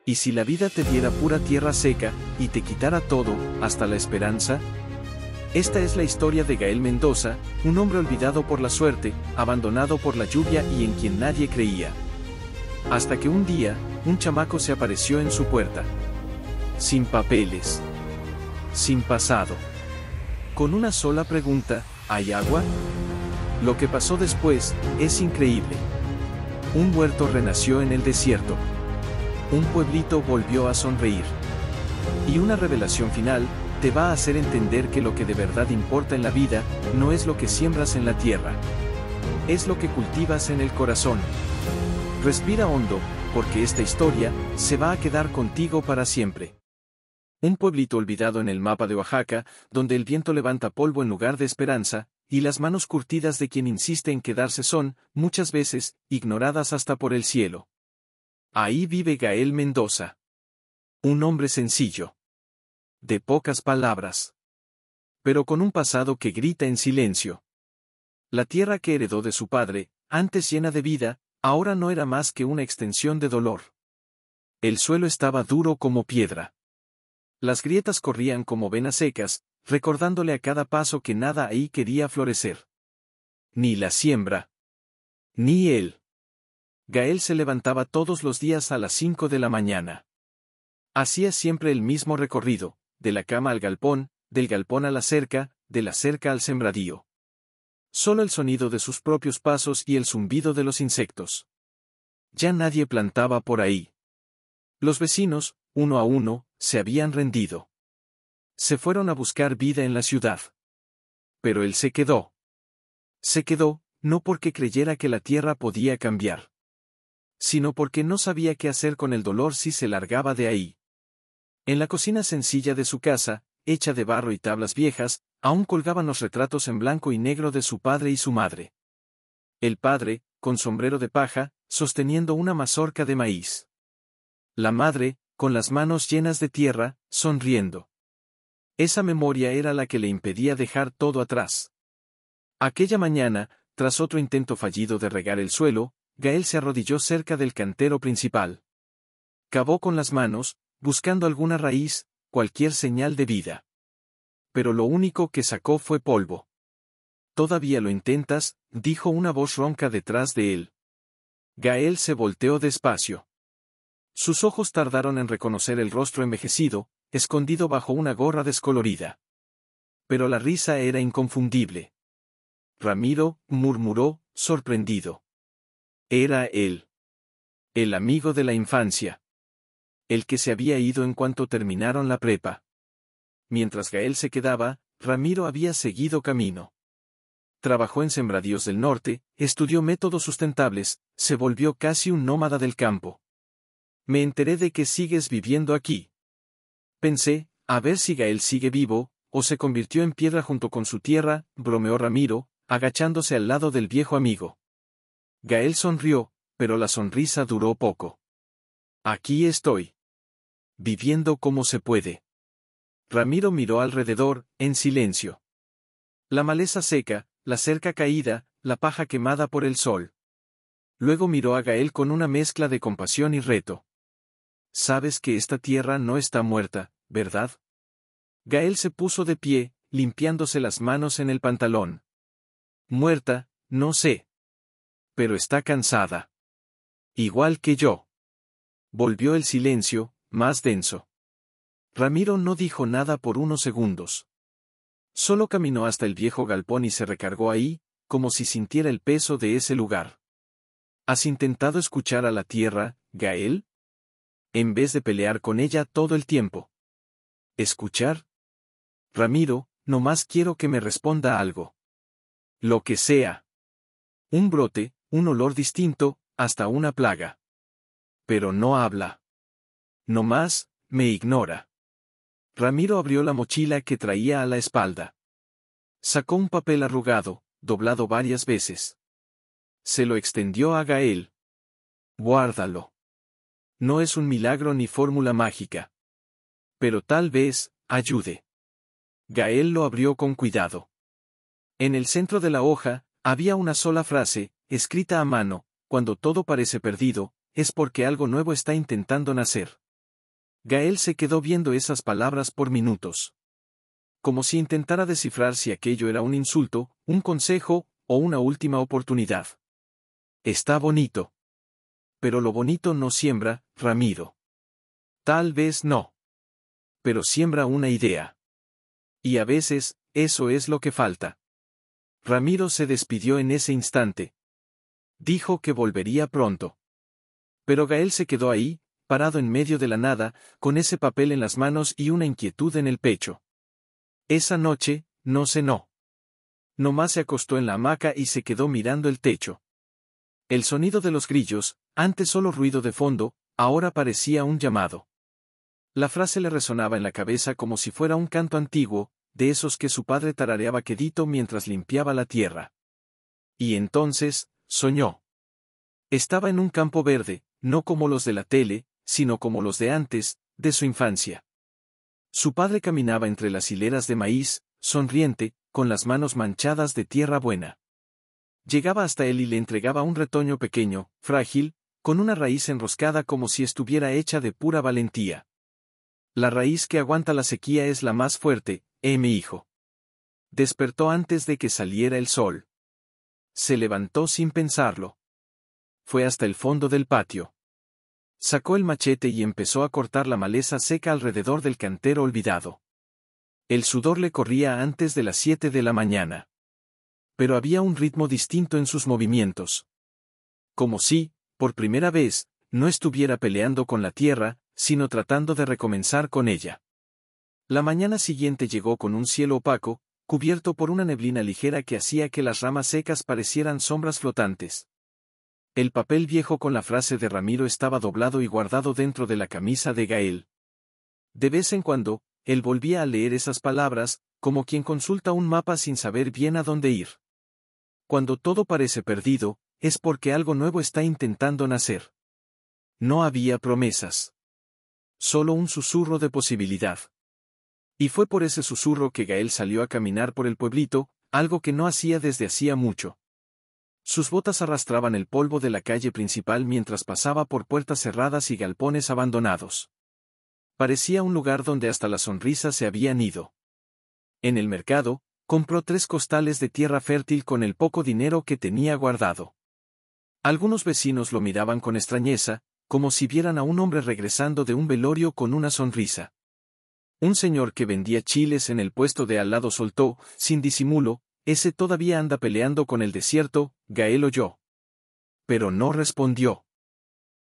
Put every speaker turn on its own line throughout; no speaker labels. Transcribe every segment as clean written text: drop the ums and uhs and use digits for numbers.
¿Y si la vida te diera pura tierra seca, y te quitara todo, hasta la esperanza? Esta es la historia de Gael Mendoza, un hombre olvidado por la suerte, abandonado por la lluvia y en quien nadie creía. Hasta que un día, un chamaco se apareció en su puerta. Sin papeles. Sin pasado. Con una sola pregunta: ¿hay agua? Lo que pasó después es increíble. Un huerto renació en el desierto. Un pueblito volvió a sonreír. Y una revelación final te va a hacer entender que lo que de verdad importa en la vida no es lo que siembras en la tierra. Es lo que cultivas en el corazón. Respira hondo, porque esta historia se va a quedar contigo para siempre. Un pueblito olvidado en el mapa de Oaxaca, donde el viento levanta polvo en lugar de esperanza, y las manos curtidas de quien insiste en quedarse son, muchas veces, ignoradas hasta por el cielo. Ahí vive Gael Mendoza. Un hombre sencillo. De pocas palabras. Pero con un pasado que grita en silencio. La tierra que heredó de su padre, antes llena de vida, ahora no era más que una extensión de dolor. El suelo estaba duro como piedra. Las grietas corrían como venas secas, recordándole a cada paso que nada ahí quería florecer. Ni la siembra. Ni él. Gael se levantaba todos los días a las 5 de la mañana. Hacía siempre el mismo recorrido, de la cama al galpón, del galpón a la cerca, de la cerca al sembradío. Solo el sonido de sus propios pasos y el zumbido de los insectos. Ya nadie plantaba por ahí. Los vecinos, uno a uno, se habían rendido. Se fueron a buscar vida en la ciudad. Pero él se quedó. Se quedó, no porque creyera que la tierra podía cambiar, sino porque no sabía qué hacer con el dolor si se largaba de ahí. En la cocina sencilla de su casa, hecha de barro y tablas viejas, aún colgaban los retratos en blanco y negro de su padre y su madre. El padre, con sombrero de paja, sosteniendo una mazorca de maíz. La madre, con las manos llenas de tierra, sonriendo. Esa memoria era la que le impedía dejar todo atrás. Aquella mañana, tras otro intento fallido de regar el suelo, Gael se arrodilló cerca del cantero principal. Cavó con las manos, buscando alguna raíz, cualquier señal de vida. Pero lo único que sacó fue polvo. «¿Todavía lo intentas?», dijo una voz ronca detrás de él. Gael se volteó despacio. Sus ojos tardaron en reconocer el rostro envejecido, escondido bajo una gorra descolorida. Pero la risa era inconfundible. «Ramiro», murmuró, sorprendido. Era él. El amigo de la infancia. El que se había ido en cuanto terminaron la prepa. Mientras Gael se quedaba, Ramiro había seguido camino. Trabajó en Sembradíos del Norte, estudió métodos sustentables, se volvió casi un nómada del campo. «Me enteré de que sigues viviendo aquí. Pensé, a ver si Gael sigue vivo, o se convirtió en piedra junto con su tierra», bromeó Ramiro, agachándose al lado del viejo amigo. Gael sonrió, pero la sonrisa duró poco. «Aquí estoy. Viviendo como se puede». Ramiro miró alrededor, en silencio. La maleza seca, la cerca caída, la paja quemada por el sol. Luego miró a Gael con una mezcla de compasión y reto. «Sabes que esta tierra no está muerta, ¿verdad?». Gael se puso de pie, limpiándose las manos en el pantalón. «Muerta, no sé. Pero está cansada. Igual que yo». Volvió el silencio, más denso. Ramiro no dijo nada por unos segundos. Solo caminó hasta el viejo galpón y se recargó ahí, como si sintiera el peso de ese lugar. ¿Has intentado escuchar a la tierra, Gael? En vez de pelear con ella todo el tiempo. ¿Escuchar? Ramiro, nomás quiero que me responda algo. Lo que sea. Un brote, un olor distinto, hasta una plaga. Pero no habla. Nomás, me ignora. Ramiro abrió la mochila que traía a la espalda. Sacó un papel arrugado, doblado varias veces. Se lo extendió a Gael. Guárdalo. No es un milagro ni fórmula mágica. Pero tal vez, ayude. Gael lo abrió con cuidado. En el centro de la hoja, había una sola frase, escrita a mano: «Cuando todo parece perdido, es porque algo nuevo está intentando nacer». Gael se quedó viendo esas palabras por minutos. Como si intentara descifrar si aquello era un insulto, un consejo, o una última oportunidad. Está bonito. Pero lo bonito no siembra, Ramiro. Tal vez no. Pero siembra una idea. Y a veces, eso es lo que falta. Ramiro se despidió en ese instante. Dijo que volvería pronto. Pero Gael se quedó ahí, parado en medio de la nada, con ese papel en las manos y una inquietud en el pecho. Esa noche, no cenó. Nomás se acostó en la hamaca y se quedó mirando el techo. El sonido de los grillos, antes solo ruido de fondo, ahora parecía un llamado. La frase le resonaba en la cabeza como si fuera un canto antiguo, de esos que su padre tarareaba quedito mientras limpiaba la tierra. Y entonces, soñó. Estaba en un campo verde, no como los de la tele, sino como los de antes, de su infancia. Su padre caminaba entre las hileras de maíz, sonriente, con las manos manchadas de tierra buena. Llegaba hasta él y le entregaba un retoño pequeño, frágil, con una raíz enroscada como si estuviera hecha de pura valentía. La raíz que aguanta la sequía es la más fuerte, mi hijo. Despertó antes de que saliera el sol. Se levantó sin pensarlo. Fue hasta el fondo del patio. Sacó el machete y empezó a cortar la maleza seca alrededor del cantero olvidado. El sudor le corría antes de las 7 de la mañana. Pero había un ritmo distinto en sus movimientos. Como si, por primera vez, no estuviera peleando con la tierra, sino tratando de recomenzar con ella. La mañana siguiente llegó con un cielo opaco, cubierto por una neblina ligera que hacía que las ramas secas parecieran sombras flotantes. El papel viejo con la frase de Ramiro estaba doblado y guardado dentro de la camisa de Gael. De vez en cuando, él volvía a leer esas palabras, como quien consulta un mapa sin saber bien a dónde ir. Cuando todo parece perdido, es porque algo nuevo está intentando nacer. No había promesas. Solo un susurro de posibilidad. Y fue por ese susurro que Gael salió a caminar por el pueblito, algo que no hacía desde hacía mucho. Sus botas arrastraban el polvo de la calle principal mientras pasaba por puertas cerradas y galpones abandonados. Parecía un lugar donde hasta las sonrisas se habían ido. En el mercado, compró 3 costales de tierra fértil con el poco dinero que tenía guardado. Algunos vecinos lo miraban con extrañeza, como si vieran a un hombre regresando de un velorio con una sonrisa. Un señor que vendía chiles en el puesto de al lado soltó, sin disimulo, «Ese todavía anda peleando con el desierto», Gael oyó. Pero no respondió.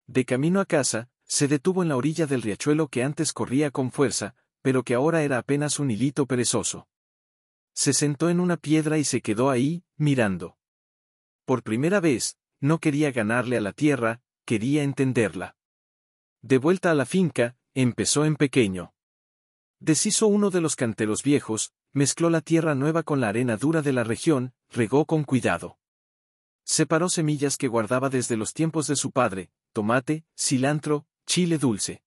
De camino a casa, se detuvo en la orilla del riachuelo que antes corría con fuerza, pero que ahora era apenas un hilito perezoso. Se sentó en una piedra y se quedó ahí, mirando. Por primera vez, no quería ganarle a la tierra, quería entenderla. De vuelta a la finca, empezó en pequeño. Deshizo uno de los canteros viejos, mezcló la tierra nueva con la arena dura de la región, regó con cuidado. Separó semillas que guardaba desde los tiempos de su padre, tomate, cilantro, chile dulce.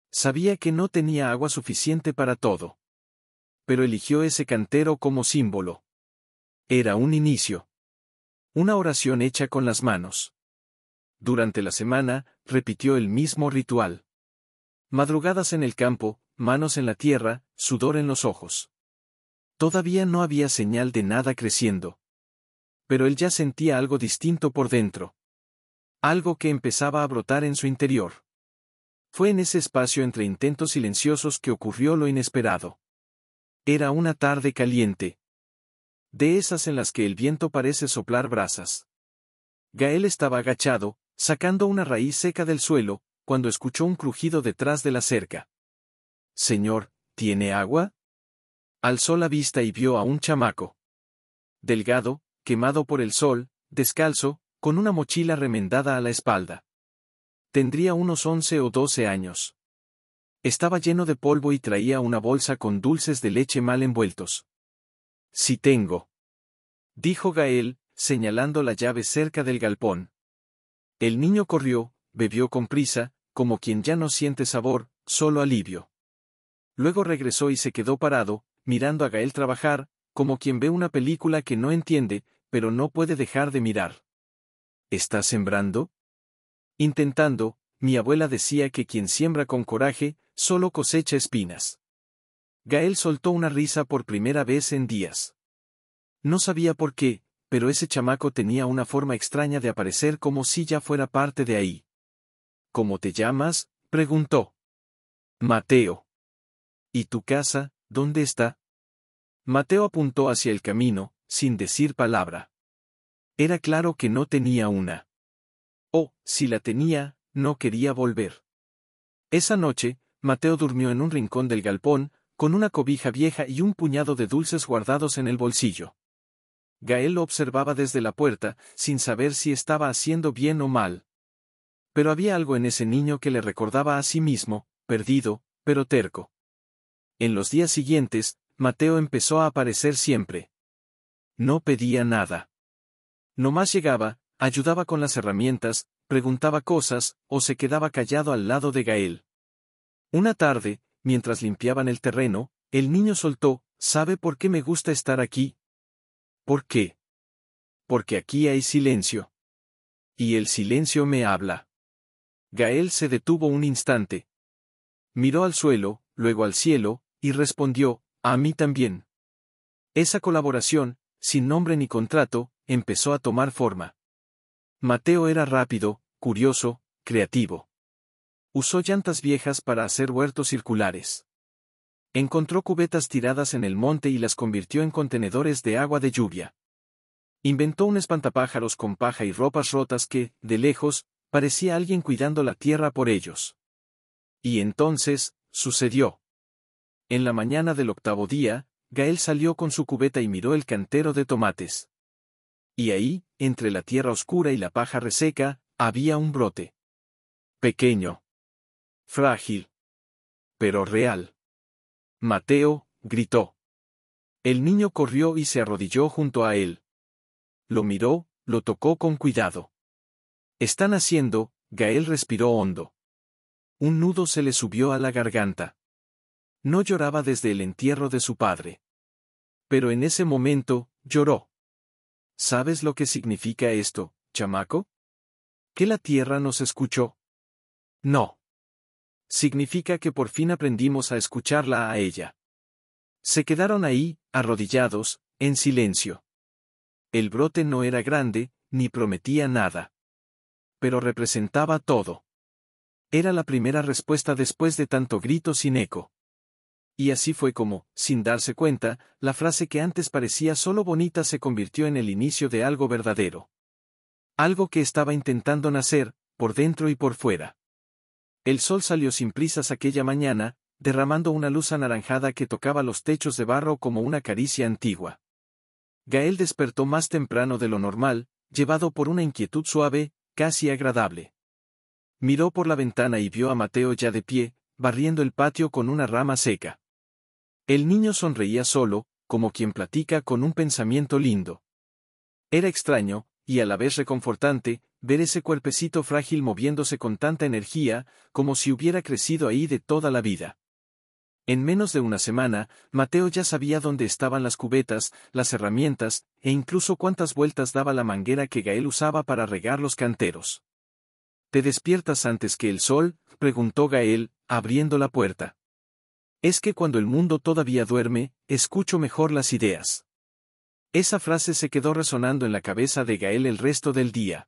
Sabía que no tenía agua suficiente para todo. Pero eligió ese cantero como símbolo. Era un inicio. Una oración hecha con las manos. Durante la semana, repitió el mismo ritual. Madrugadas en el campo, manos en la tierra, sudor en los ojos. Todavía no había señal de nada creciendo. Pero él ya sentía algo distinto por dentro. Algo que empezaba a brotar en su interior. Fue en ese espacio entre intentos silenciosos que ocurrió lo inesperado. Era una tarde caliente. De esas en las que el viento parece soplar brasas. Gael estaba agachado, sacando una raíz seca del suelo, cuando escuchó un crujido detrás de la cerca. «Señor, ¿tiene agua?» Alzó la vista y vio a un chamaco. Delgado, quemado por el sol, descalzo, con una mochila remendada a la espalda. Tendría unos 11 o 12 años. Estaba lleno de polvo y traía una bolsa con dulces de leche mal envueltos. «Sí tengo», dijo Gael, señalando la llave cerca del galpón. El niño corrió, bebió con prisa, como quien ya no siente sabor, solo alivio. Luego regresó y se quedó parado, mirando a Gael trabajar, como quien ve una película que no entiende, pero no puede dejar de mirar. «¿Estás sembrando?» «Intentando», mi abuela decía que quien siembra con coraje, solo cosecha espinas. Gael soltó una risa por primera vez en días. No sabía por qué, pero ese chamaco tenía una forma extraña de aparecer como si ya fuera parte de ahí. ¿Cómo te llamas?, preguntó. Mateo. ¿Y tu casa, dónde está? Mateo apuntó hacia el camino, sin decir palabra. Era claro que no tenía una. O, si la tenía, no quería volver. Esa noche, Mateo durmió en un rincón del galpón, con una cobija vieja y un puñado de dulces guardados en el bolsillo. Gael lo observaba desde la puerta, sin saber si estaba haciendo bien o mal. Pero había algo en ese niño que le recordaba a sí mismo, perdido, pero terco. En los días siguientes, Mateo empezó a aparecer siempre. No pedía nada. Nomás llegaba, ayudaba con las herramientas, preguntaba cosas, o se quedaba callado al lado de Gael. Una tarde, mientras limpiaban el terreno, el niño soltó: ¿Sabe por qué me gusta estar aquí? ¿Por qué? Porque aquí hay silencio. Y el silencio me habla. Gael se detuvo un instante. Miró al suelo, luego al cielo, y respondió: a mí también. Esa colaboración, sin nombre ni contrato, empezó a tomar forma. Mateo era rápido, curioso, creativo. Usó llantas viejas para hacer huertos circulares. Encontró cubetas tiradas en el monte y las convirtió en contenedores de agua de lluvia. Inventó un espantapájaros con paja y ropas rotas que, de lejos, parecía alguien cuidando la tierra por ellos. Y entonces, sucedió. En la mañana del 8º día, Gael salió con su cubeta y miró el cantero de tomates. Y ahí, entre la tierra oscura y la paja reseca, había un brote. Pequeño. Frágil. Pero real. Mateo, gritó. El niño corrió y se arrodilló junto a él. Lo miró, lo tocó con cuidado. «Están haciendo», Gael respiró hondo. Un nudo se le subió a la garganta. No lloraba desde el entierro de su padre. Pero en ese momento, lloró. ¿Sabes lo que significa esto, chamaco? ¿Que la tierra nos escuchó? No. Significa que por fin aprendimos a escucharla a ella. Se quedaron ahí, arrodillados, en silencio. El brote no era grande, ni prometía nada. Pero representaba todo. Era la primera respuesta después de tanto grito sin eco. Y así fue como, sin darse cuenta, la frase que antes parecía solo bonita se convirtió en el inicio de algo verdadero. Algo que estaba intentando nacer, por dentro y por fuera. El sol salió sin prisas aquella mañana, derramando una luz anaranjada que tocaba los techos de barro como una caricia antigua. Gael despertó más temprano de lo normal, llevado por una inquietud suave, casi agradable. Miró por la ventana y vio a Mateo ya de pie, barriendo el patio con una rama seca. El niño sonreía solo, como quien platica con un pensamiento lindo. Era extraño, y a la vez reconfortante, ver ese cuerpecito frágil moviéndose con tanta energía, como si hubiera crecido ahí de toda la vida. En menos de una semana, Mateo ya sabía dónde estaban las cubetas, las herramientas, e incluso cuántas vueltas daba la manguera que Gael usaba para regar los canteros. ¿Te despiertas antes que el sol?, preguntó Gael, abriendo la puerta. Es que cuando el mundo todavía duerme, escucho mejor las ideas. Esa frase se quedó resonando en la cabeza de Gael el resto del día.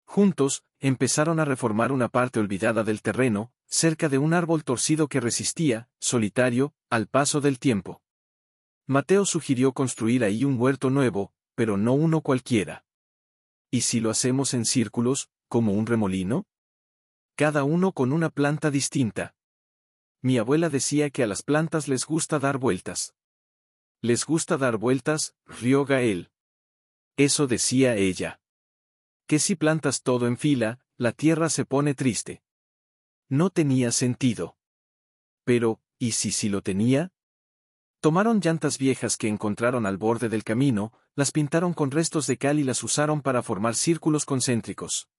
Juntos, empezaron a reformar una parte olvidada del terreno, cerca de un árbol torcido que resistía, solitario, al paso del tiempo. Mateo sugirió construir ahí un huerto nuevo, pero no uno cualquiera. ¿Y si lo hacemos en círculos, como un remolino? Cada uno con una planta distinta. Mi abuela decía que a las plantas les gusta dar vueltas. ¿Les gusta dar vueltas?, rió Gael. Eso decía ella. Que si plantas todo en fila, la tierra se pone triste. No tenía sentido. Pero, ¿y si sí lo tenía? Tomaron llantas viejas que encontraron al borde del camino, las pintaron con restos de cal y las usaron para formar círculos concéntricos.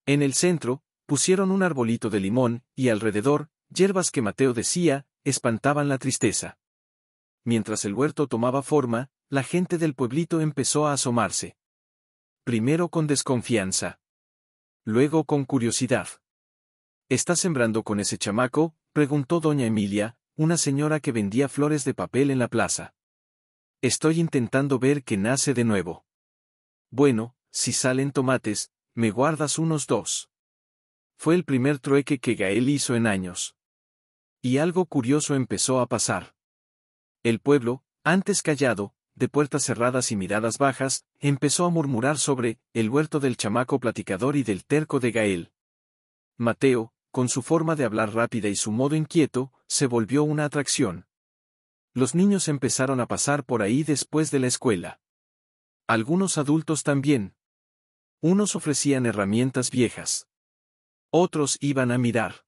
En el centro, pusieron un arbolito de limón, y alrededor, hierbas que Mateo decía, espantaban la tristeza. Mientras el huerto tomaba forma, la gente del pueblito empezó a asomarse. Primero con desconfianza. Luego con curiosidad. ¿Estás sembrando con ese chamaco?, preguntó doña Emilia, una señora que vendía flores de papel en la plaza. Estoy intentando ver que nace de nuevo. Bueno, si salen tomates, me guardas unos 2. Fue el primer trueque que Gael hizo en años. Y algo curioso empezó a pasar. El pueblo, antes callado, de puertas cerradas y miradas bajas, empezó a murmurar sobre el huerto del chamaco platicador y del terco de Gael. Mateo, con su forma de hablar rápida y su modo inquieto, se volvió una atracción. Los niños empezaron a pasar por ahí después de la escuela. Algunos adultos también. Unos ofrecían herramientas viejas. Otros iban a mirar.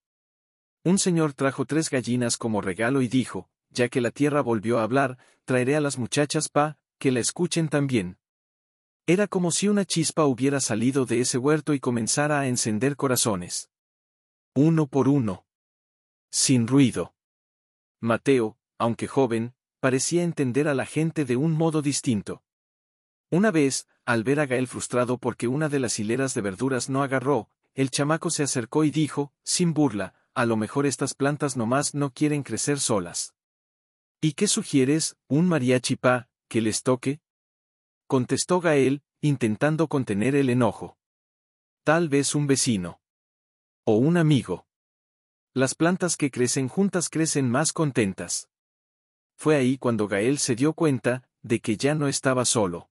Un señor trajo 3 gallinas como regalo y dijo, ya que la tierra volvió a hablar, traeré a las muchachas que la escuchen también. Era como si una chispa hubiera salido de ese huerto y comenzara a encender corazones. Uno por uno. Sin ruido. Mateo, aunque joven, parecía entender a la gente de un modo distinto. Una vez, al ver a Gael frustrado porque una de las hileras de verduras no agarró, el chamaco se acercó y dijo, sin burla, a lo mejor estas plantas nomás no quieren crecer solas. ¿Y qué sugieres, un mariachi que les toque? Contestó Gael, intentando contener el enojo. Tal vez un vecino. O un amigo. Las plantas que crecen juntas crecen más contentas. Fue ahí cuando Gael se dio cuenta de que ya no estaba solo.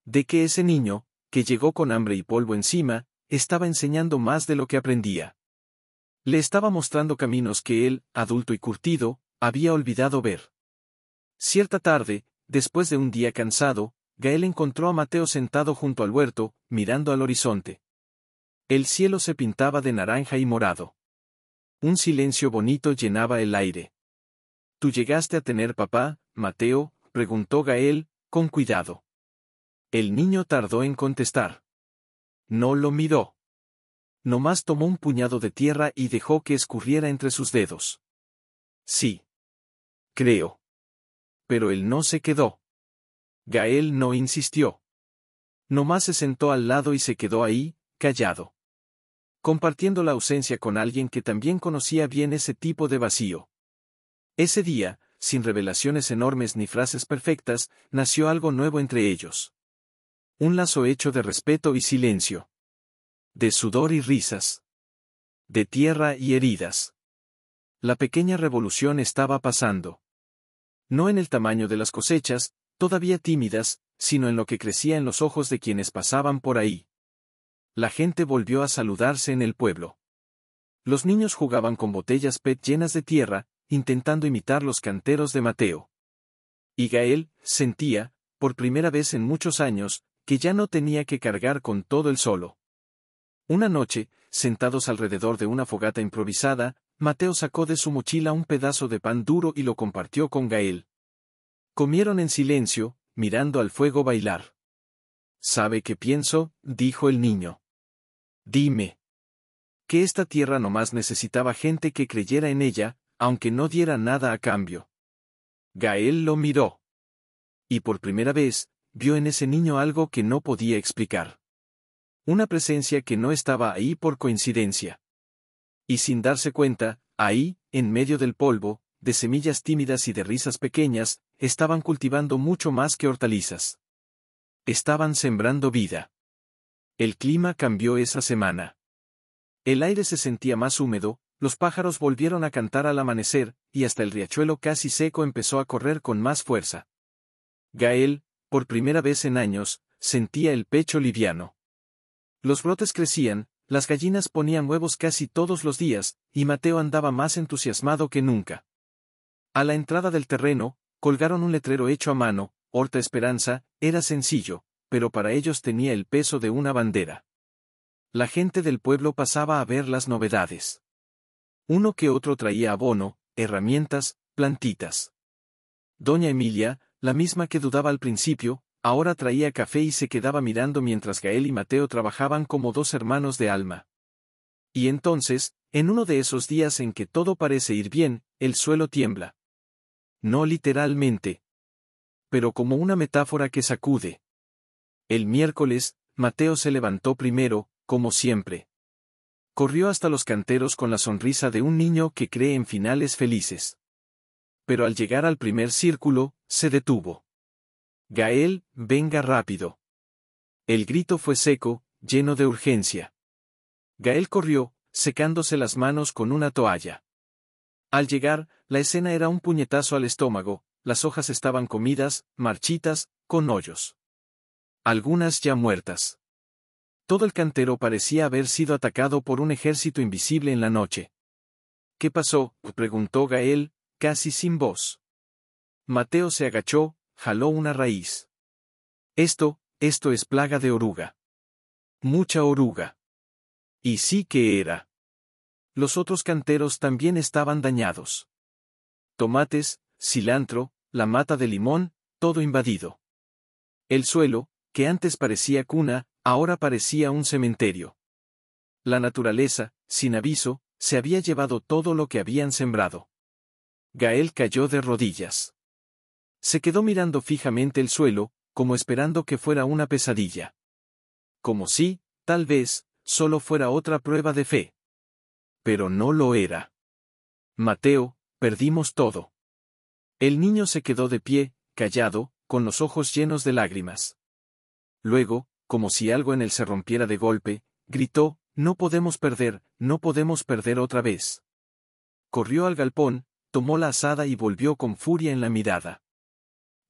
De que ese niño, que llegó con hambre y polvo encima, estaba enseñando más de lo que aprendía. Le estaba mostrando caminos que él, adulto y curtido, había olvidado ver. Cierta tarde, después de un día cansado, Gael encontró a Mateo sentado junto al huerto, mirando al horizonte. El cielo se pintaba de naranja y morado. Un silencio bonito llenaba el aire. ¿Tú llegaste a tener papá, Mateo?, preguntó Gael, con cuidado. El niño tardó en contestar. No lo miró. Nomás tomó un puñado de tierra y dejó que escurriera entre sus dedos. Sí. Creo. Pero él no se quedó. Gael no insistió. Nomás se sentó al lado y se quedó ahí, callado. Compartiendo la ausencia con alguien que también conocía bien ese tipo de vacío. Ese día, sin revelaciones enormes ni frases perfectas, nació algo nuevo entre ellos. Un lazo hecho de respeto y silencio. De sudor y risas. De tierra y heridas. La pequeña revolución estaba pasando. No en el tamaño de las cosechas, todavía tímidas, sino en lo que crecía en los ojos de quienes pasaban por ahí. La gente volvió a saludarse en el pueblo. Los niños jugaban con botellas PET llenas de tierra, intentando imitar los canteros de Mateo. Y Gael sentía, por primera vez en muchos años, que ya no tenía que cargar con todo el solo. Una noche, sentados alrededor de una fogata improvisada, Mateo sacó de su mochila un pedazo de pan duro y lo compartió con Gael. Comieron en silencio, mirando al fuego bailar. ¿Sabe qué pienso?, dijo el niño. Dime. Que esta tierra nomás necesitaba gente que creyera en ella, aunque no diera nada a cambio. Gael lo miró. Y por primera vez, vio en ese niño algo que no podía explicar. Una presencia que no estaba ahí por coincidencia. Y sin darse cuenta, ahí, en medio del polvo, de semillas tímidas y de risas pequeñas, estaban cultivando mucho más que hortalizas. Estaban sembrando vida. El clima cambió esa semana. El aire se sentía más húmedo, los pájaros volvieron a cantar al amanecer, y hasta el riachuelo casi seco empezó a correr con más fuerza. Gael, por primera vez en años, sentía el pecho liviano. Los brotes crecían, las gallinas ponían huevos casi todos los días, y Mateo andaba más entusiasmado que nunca. A la entrada del terreno, colgaron un letrero hecho a mano, Horta Esperanza, era sencillo, pero para ellos tenía el peso de una bandera. La gente del pueblo pasaba a ver las novedades. Uno que otro traía abono, herramientas, plantitas. Doña Emilia, la misma que dudaba al principio, ahora traía café y se quedaba mirando mientras Gael y Mateo trabajaban como 2 hermanos de alma. Y entonces, en uno de esos días en que todo parece ir bien, el suelo tiembla. No literalmente, pero como una metáfora que sacude. El miércoles, Mateo se levantó primero, como siempre. Corrió hasta los canteros con la sonrisa de un niño que cree en finales felices. Pero al llegar al primer círculo, se detuvo. Gael, venga rápido. El grito fue seco, lleno de urgencia. Gael corrió, secándose las manos con una toalla. Al llegar, la escena era un puñetazo al estómago, las hojas estaban comidas, marchitas, con hoyos. Algunas ya muertas. Todo el cantero parecía haber sido atacado por un ejército invisible en la noche. ¿Qué pasó?, preguntó Gael, casi sin voz. Mateo se agachó, jaló una raíz. Esto es plaga de oruga. Mucha oruga. Y sí que era. Los otros canteros también estaban dañados. Tomates, cilantro, la mata de limón, todo invadido. El suelo, que antes parecía cuna, ahora parecía un cementerio. La naturaleza, sin aviso, se había llevado todo lo que habían sembrado. Gael cayó de rodillas. Se quedó mirando fijamente el suelo, como esperando que fuera una pesadilla. Como si, tal vez, solo fuera otra prueba de fe. Pero no lo era. Mateo, perdimos todo. El niño se quedó de pie, callado, con los ojos llenos de lágrimas. Luego, como si algo en él se rompiera de golpe, gritó, no podemos perder otra vez. Corrió al galpón, tomó la azada y volvió con furia en la mirada.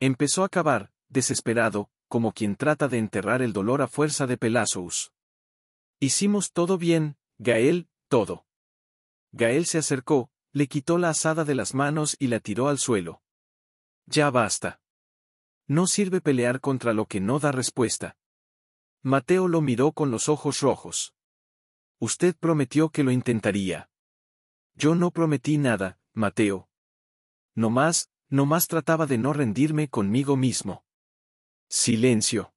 Empezó a cavar, desesperado, como quien trata de enterrar el dolor a fuerza de pelazos. Hicimos todo bien, Gael, todo. Gael se acercó, le quitó la azada de las manos y la tiró al suelo. Ya basta. No sirve pelear contra lo que no da respuesta. Mateo lo miró con los ojos rojos. Usted prometió que lo intentaría. Yo no prometí nada, Mateo. No más trataba de no rendirme conmigo mismo. Silencio.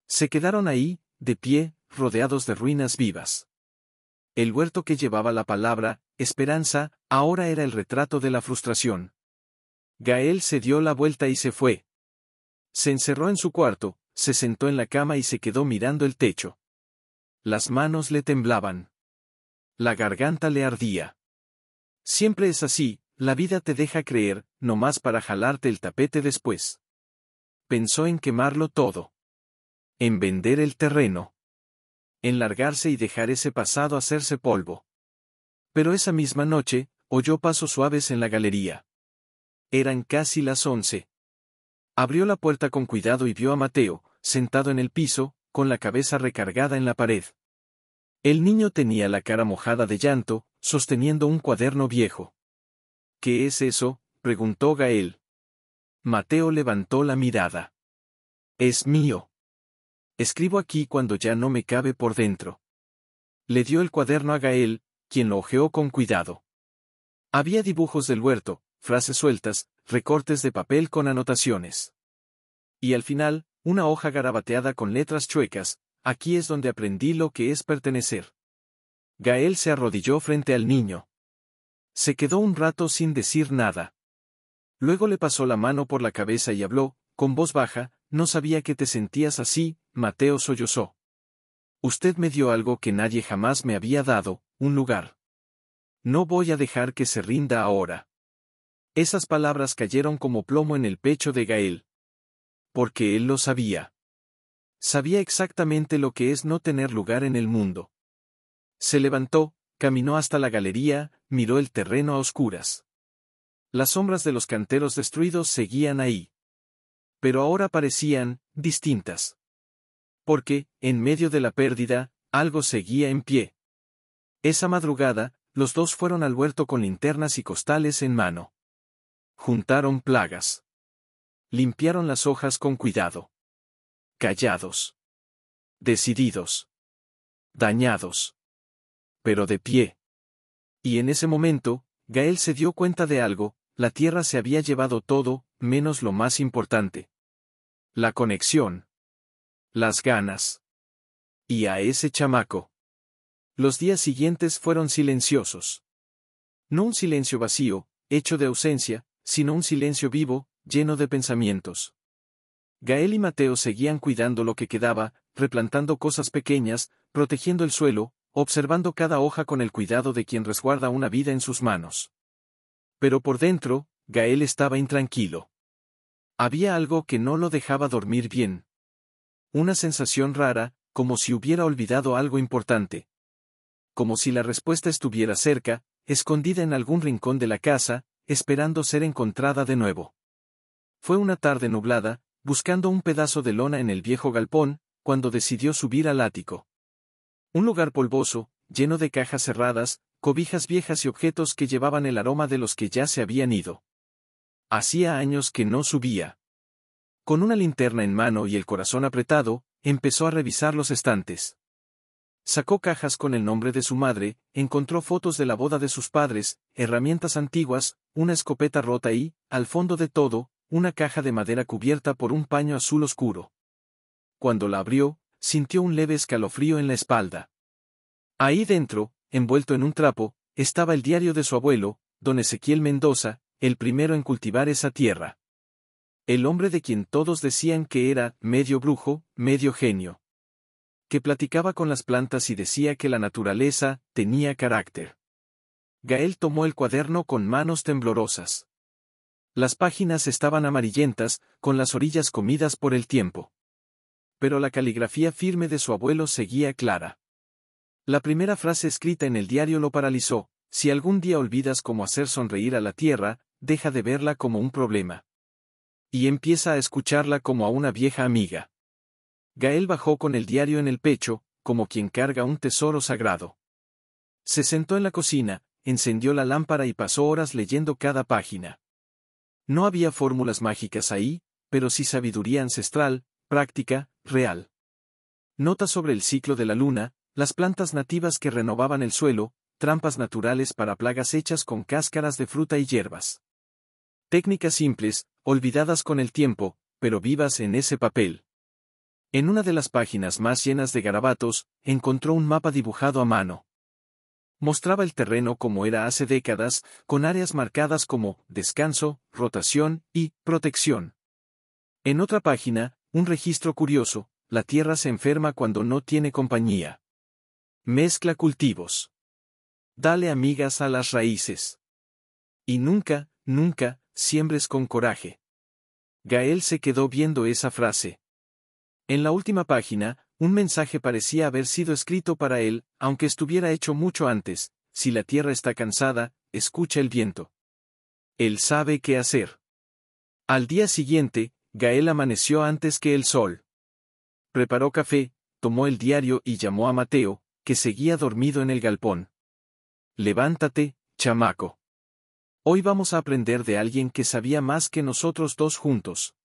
Se quedaron ahí, de pie, rodeados de ruinas vivas. El huerto que llevaba la palabra, esperanza, ahora era el retrato de la frustración. Gael se dio la vuelta y se fue. Se encerró en su cuarto, se sentó en la cama y se quedó mirando el techo. Las manos le temblaban. La garganta le ardía. Siempre es así, la vida te deja creer, nomás para jalarte el tapete después. Pensó en quemarlo todo. En vender el terreno. En largarse y dejar ese pasado hacerse polvo. Pero esa misma noche, oyó pasos suaves en la galería. Eran casi las 11. Abrió la puerta con cuidado y vio a Mateo, sentado en el piso, con la cabeza recargada en la pared. El niño tenía la cara mojada de llanto, sosteniendo un cuaderno viejo. ¿Qué es eso?, preguntó Gael. Mateo levantó la mirada. Es mío. Escribo aquí cuando ya no me cabe por dentro. Le dio el cuaderno a Gael, quien lo hojeó con cuidado. Había dibujos del huerto, frases sueltas, recortes de papel con anotaciones. Y al final, una hoja garabateada con letras chuecas, aquí es donde aprendí lo que es pertenecer. Gael se arrodilló frente al niño. Se quedó un rato sin decir nada. Luego le pasó la mano por la cabeza y habló, con voz baja, no sabía que te sentías así, Mateo sollozó. Usted me dio algo que nadie jamás me había dado, un lugar. No voy a dejar que se rinda ahora. Esas palabras cayeron como plomo en el pecho de Gael. Porque él lo sabía. Sabía exactamente lo que es no tener lugar en el mundo. Se levantó, caminó hasta la galería, miró el terreno a oscuras. Las sombras de los canteros destruidos seguían ahí. Pero ahora parecían distintas. Porque, en medio de la pérdida, algo seguía en pie. Esa madrugada, los dos fueron al huerto con linternas y costales en mano. Juntaron plagas. Limpiaron las hojas con cuidado. Callados. Decididos. Dañados. Pero de pie. Y en ese momento, Gael se dio cuenta de algo, la tierra se había llevado todo, menos lo más importante. La conexión. Las ganas. Y a ese chamaco. Los días siguientes fueron silenciosos. No un silencio vacío, hecho de ausencia, sino un silencio vivo, lleno de pensamientos. Gael y Mateo seguían cuidando lo que quedaba, replantando cosas pequeñas, protegiendo el suelo, observando cada hoja con el cuidado de quien resguarda una vida en sus manos. Pero por dentro, Gael estaba intranquilo. Había algo que no lo dejaba dormir bien. Una sensación rara, como si hubiera olvidado algo importante. Como si la respuesta estuviera cerca, escondida en algún rincón de la casa, esperando ser encontrada de nuevo. Fue una tarde nublada, buscando un pedazo de lona en el viejo galpón, cuando decidió subir al ático. Un lugar polvoso, lleno de cajas cerradas, cobijas viejas y objetos que llevaban el aroma de los que ya se habían ido. Hacía años que no subía. Con una linterna en mano y el corazón apretado, empezó a revisar los estantes. Sacó cajas con el nombre de su madre, encontró fotos de la boda de sus padres, herramientas antiguas, una escopeta rota y, al fondo de todo, una caja de madera cubierta por un paño azul oscuro. Cuando la abrió, sintió un leve escalofrío en la espalda. Ahí dentro, envuelto en un trapo, estaba el diario de su abuelo, don Ezequiel Mendoza, el primero en cultivar esa tierra. El hombre de quien todos decían que era medio brujo, medio genio. Que platicaba con las plantas y decía que la naturaleza tenía carácter. Gael tomó el cuaderno con manos temblorosas. Las páginas estaban amarillentas, con las orillas comidas por el tiempo. Pero la caligrafía firme de su abuelo seguía clara. La primera frase escrita en el diario lo paralizó: si algún día olvidas cómo hacer sonreír a la tierra, deja de verla como un problema. Y empieza a escucharla como a una vieja amiga. Gael bajó con el diario en el pecho, como quien carga un tesoro sagrado. Se sentó en la cocina, encendió la lámpara y pasó horas leyendo cada página. No había fórmulas mágicas ahí, pero sí sabiduría ancestral, práctica, real. Notas sobre el ciclo de la luna, las plantas nativas que renovaban el suelo, trampas naturales para plagas hechas con cáscaras de fruta y hierbas. Técnicas simples, olvidadas con el tiempo, pero vivas en ese papel. En una de las páginas más llenas de garabatos, encontró un mapa dibujado a mano. Mostraba el terreno como era hace décadas, con áreas marcadas como descanso, rotación y protección. En otra página, un registro curioso: la tierra se enferma cuando no tiene compañía. Mezcla cultivos. Dale amigas a las raíces. Y nunca, nunca, siembres con coraje. Gael se quedó viendo esa frase. En la última página, un mensaje parecía haber sido escrito para él, aunque estuviera hecho mucho antes: si la tierra está cansada, escucha el viento. Él sabe qué hacer. Al día siguiente, Gael amaneció antes que el sol. Preparó café, tomó el diario y llamó a Mateo, que seguía dormido en el galpón. Levántate, chamaco. Hoy vamos a aprender de alguien que sabía más que nosotros dos juntos.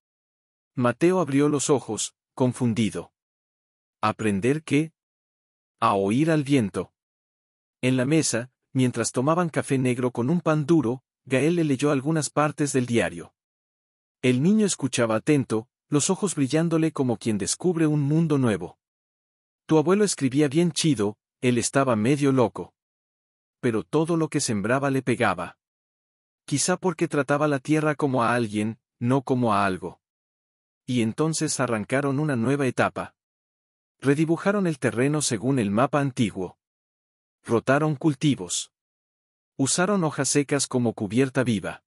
Mateo abrió los ojos, confundido. ¿Aprender qué? A oír al viento. En la mesa, mientras tomaban café negro con un pan duro, Gael le leyó algunas partes del diario. El niño escuchaba atento, los ojos brillándole como quien descubre un mundo nuevo. Tu abuelo escribía bien chido, él estaba medio loco. Pero todo lo que sembraba le pegaba. Quizá porque trataba la tierra como a alguien, no como a algo. Y entonces arrancaron una nueva etapa. Redibujaron el terreno según el mapa antiguo. Rotaron cultivos. Usaron hojas secas como cubierta viva.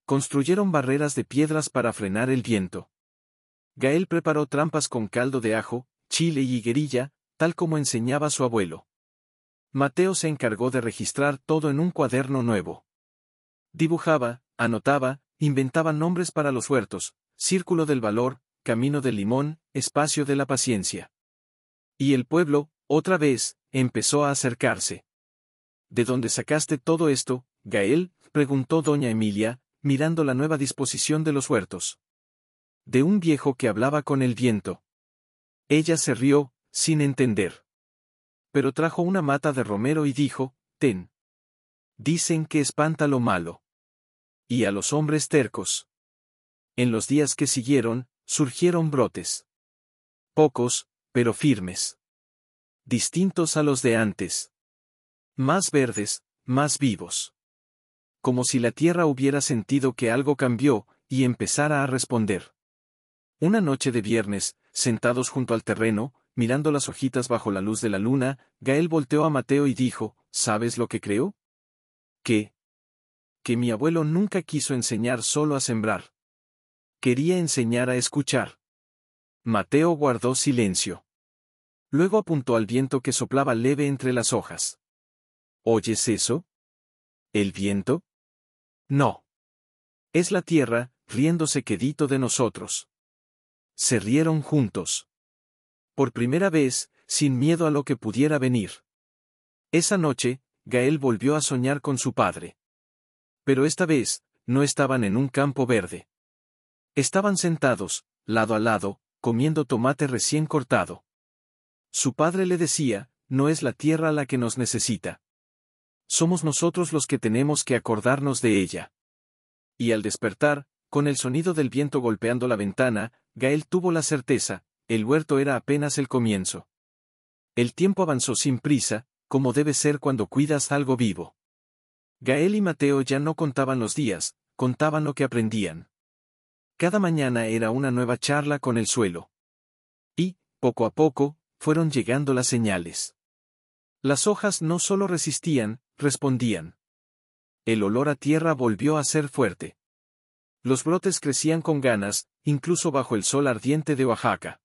Construyeron barreras de piedras para frenar el viento. Gael preparó trampas con caldo de ajo, chile y higuerilla, tal como enseñaba su abuelo. Mateo se encargó de registrar todo en un cuaderno nuevo. Dibujaba, anotaba, inventaba nombres para los huertos: Círculo del Valor, Camino del Limón, Espacio de la Paciencia. Y el pueblo, otra vez, empezó a acercarse. ¿De dónde sacaste todo esto, Gael?, preguntó doña Emilia, mirando la nueva disposición de los huertos. De un viejo que hablaba con el viento. Ella se rió, sin entender. Pero trajo una mata de romero y dijo: ten. Dicen que espanta lo malo. Y a los hombres tercos. En los días que siguieron, surgieron brotes. Pocos, pero firmes. Distintos a los de antes. Más verdes, más vivos. Como si la tierra hubiera sentido que algo cambió, y empezara a responder. Una noche de viernes, sentados junto al terreno, mirando las hojitas bajo la luz de la luna, Gael volteó a Mateo y dijo, ¿sabes lo que creo? ¿Qué? Que mi abuelo nunca quiso enseñar solo a sembrar. Quería enseñar a escuchar. Mateo guardó silencio. Luego apuntó al viento que soplaba leve entre las hojas. ¿Oyes eso? ¿El viento? No. Es la tierra, riéndose quedito de nosotros. Se rieron juntos. Por primera vez, sin miedo a lo que pudiera venir. Esa noche, Gael volvió a soñar con su padre. Pero esta vez, no estaban en un campo verde. Estaban sentados, lado a lado, comiendo tomate recién cortado. Su padre le decía, no es la tierra la que nos necesita. Somos nosotros los que tenemos que acordarnos de ella. Y al despertar, con el sonido del viento golpeando la ventana, Gael tuvo la certeza, el huerto era apenas el comienzo. El tiempo avanzó sin prisa, como debe ser cuando cuidas algo vivo. Gael y Mateo ya no contaban los días, contaban lo que aprendían. Cada mañana era una nueva charla con el suelo. Y, poco a poco, fueron llegando las señales. Las hojas no solo resistían, respondían. El olor a tierra volvió a ser fuerte. Los brotes crecían con ganas, incluso bajo el sol ardiente de Oaxaca.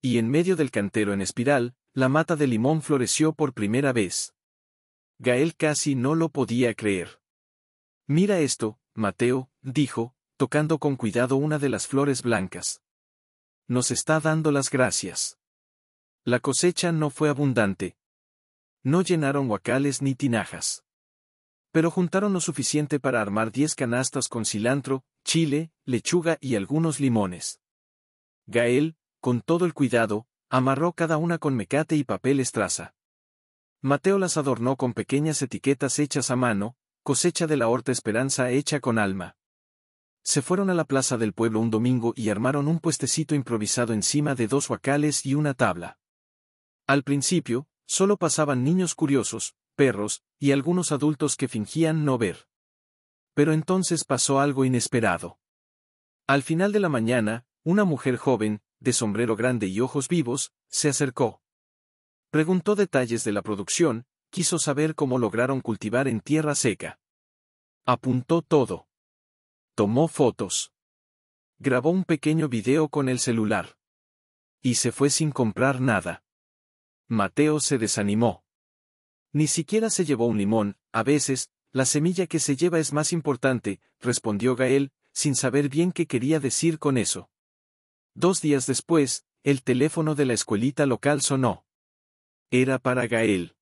Y en medio del cantero en espiral, la mata de limón floreció por primera vez. Gael casi no lo podía creer. Mira esto, Mateo, dijo, tocando con cuidado una de las flores blancas. Nos está dando las gracias. La cosecha no fue abundante. No llenaron huacales ni tinajas. Pero juntaron lo suficiente para armar 10 canastas con cilantro, chile, lechuga y algunos limones. Gael, con todo el cuidado, amarró cada una con mecate y papel estraza. Mateo las adornó con pequeñas etiquetas hechas a mano, cosecha de la horta Esperanza hecha con alma. Se fueron a la plaza del pueblo un domingo y armaron un puestecito improvisado encima de 2 huacales y una tabla. Al principio, solo pasaban niños curiosos, perros, y algunos adultos que fingían no ver. Pero entonces pasó algo inesperado. Al final de la mañana, una mujer joven, de sombrero grande y ojos vivos, se acercó. Preguntó detalles de la producción, quiso saber cómo lograron cultivar en tierra seca. Apuntó todo. Tomó fotos. Grabó un pequeño video con el celular. Y se fue sin comprar nada. Mateo se desanimó. Ni siquiera se llevó un limón, a veces, la semilla que se lleva es más importante, respondió Gael, sin saber bien qué quería decir con eso. 2 días después, el teléfono de la escuelita local sonó. Era para Gael.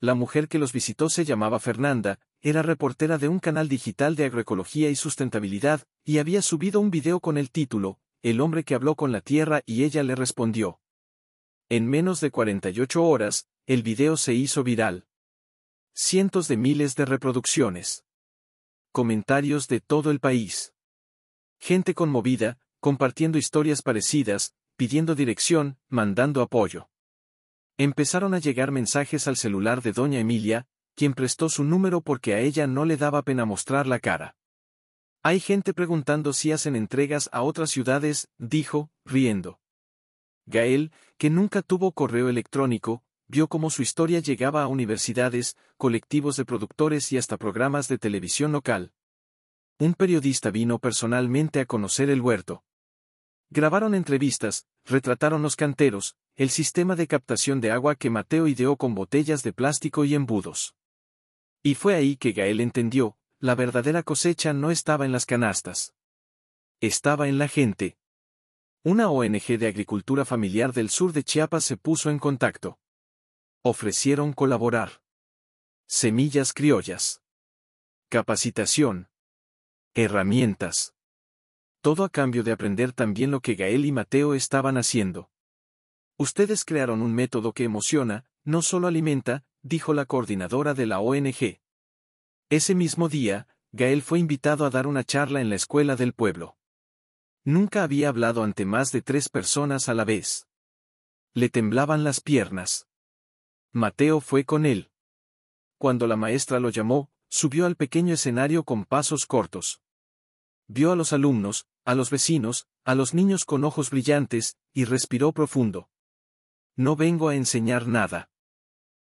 La mujer que los visitó se llamaba Fernanda, era reportera de un canal digital de agroecología y sustentabilidad, y había subido un video con el título, El hombre que habló con la tierra, y ella le respondió. En menos de 48 horas, el video se hizo viral. Cientos de miles de reproducciones. Comentarios de todo el país. Gente conmovida, compartiendo historias parecidas, pidiendo dirección, mandando apoyo. Empezaron a llegar mensajes al celular de doña Emilia, quien prestó su número porque a ella no le daba pena mostrar la cara. Hay gente preguntando si hacen entregas a otras ciudades, dijo, riendo. Gael, que nunca tuvo correo electrónico, vio cómo su historia llegaba a universidades, colectivos de productores y hasta programas de televisión local. Un periodista vino personalmente a conocer el huerto. Grabaron entrevistas, retrataron los canteros, el sistema de captación de agua que Mateo ideó con botellas de plástico y embudos. Y fue ahí que Gael entendió, la verdadera cosecha no estaba en las canastas. Estaba en la gente. Una ONG de agricultura familiar del sur de Chiapas se puso en contacto. Ofrecieron colaborar. Semillas criollas. Capacitación. Herramientas. Todo a cambio de aprender también lo que Gael y Mateo estaban haciendo. Ustedes crearon un método que emociona, no solo alimenta, dijo la coordinadora de la ONG. Ese mismo día, Gael fue invitado a dar una charla en la escuela del pueblo. Nunca había hablado ante más de 3 personas a la vez. Le temblaban las piernas. Mateo fue con él. Cuando la maestra lo llamó, subió al pequeño escenario con pasos cortos. Vio a los alumnos, a los vecinos, a los niños con ojos brillantes, y respiró profundo. No vengo a enseñar nada.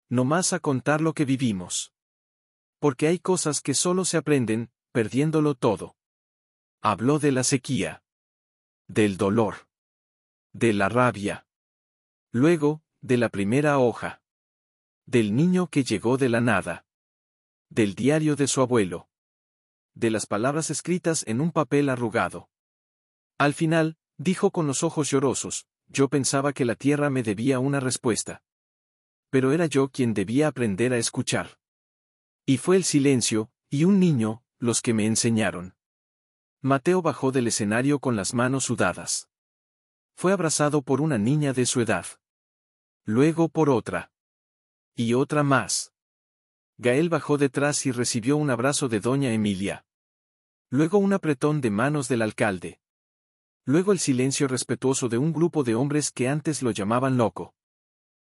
Nomás a contar lo que vivimos. Porque hay cosas que solo se aprenden, perdiéndolo todo. Habló de la sequía. Del dolor. De la rabia. Luego, de la primera hoja. Del niño que llegó de la nada. Del diario de su abuelo. De las palabras escritas en un papel arrugado. Al final, dijo con los ojos llorosos, yo pensaba que la tierra me debía una respuesta. Pero era yo quien debía aprender a escuchar. Y fue el silencio, y un niño, los que me enseñaron. Mateo bajó del escenario con las manos sudadas. Fue abrazado por una niña de su edad. Luego por otra. Y otra más. Gael bajó detrás y recibió un abrazo de doña Emilia. Luego un apretón de manos del alcalde. Luego el silencio respetuoso de un grupo de hombres que antes lo llamaban loco.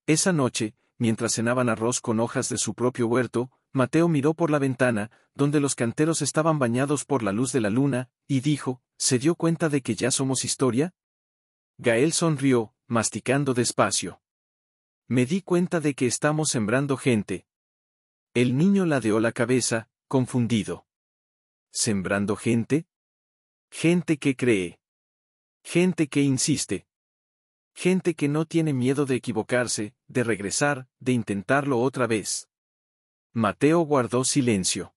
Esa noche, mientras cenaban arroz con hojas de su propio huerto, Mateo miró por la ventana, donde los canteros estaban bañados por la luz de la luna, y dijo, ¿se dio cuenta de que ya somos historia? Gael sonrió, masticando despacio. Me di cuenta de que estamos sembrando gente. El niño ladeó la cabeza, confundido. ¿Sembrando gente? Gente que cree. Gente que insiste. Gente que no tiene miedo de equivocarse, de regresar, de intentarlo otra vez. Mateo guardó silencio.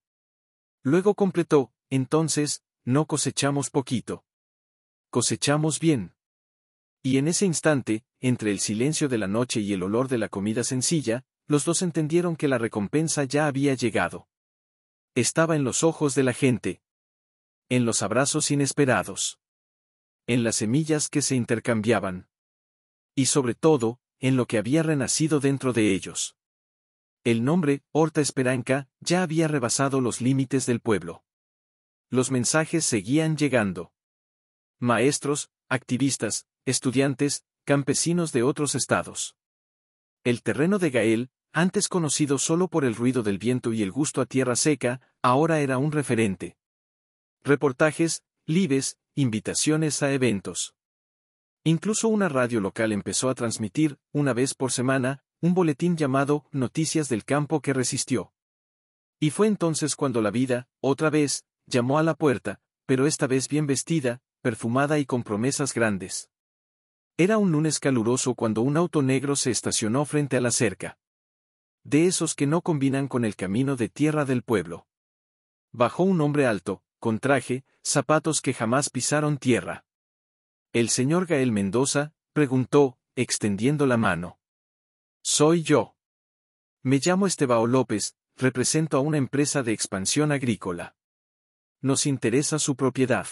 Luego completó, entonces, no cosechamos poquito. Cosechamos bien. Y en ese instante, entre el silencio de la noche y el olor de la comida sencilla, los dos entendieron que la recompensa ya había llegado. Estaba en los ojos de la gente. En los abrazos inesperados. En las semillas que se intercambiaban. Y sobre todo, en lo que había renacido dentro de ellos. El nombre, Horta Esperanca, ya había rebasado los límites del pueblo. Los mensajes seguían llegando. Maestros, activistas, estudiantes, campesinos de otros estados. El terreno de Gael, antes conocido solo por el ruido del viento y el gusto a tierra seca, ahora era un referente. Reportajes, lives, invitaciones a eventos. Incluso una radio local empezó a transmitir, una vez por semana, un boletín llamado Noticias del Campo que resistió. Y fue entonces cuando la vida, otra vez, llamó a la puerta, pero esta vez bien vestida, perfumada y con promesas grandes. Era un lunes caluroso cuando un auto negro se estacionó frente a la cerca. De esos que no combinan con el camino de tierra del pueblo. Bajó un hombre alto, con traje, zapatos que jamás pisaron tierra. ¿El señor Gael Mendoza?, preguntó, extendiendo la mano. Soy yo. Me llamo Estebao López, represento a una empresa de expansión agrícola. Nos interesa su propiedad.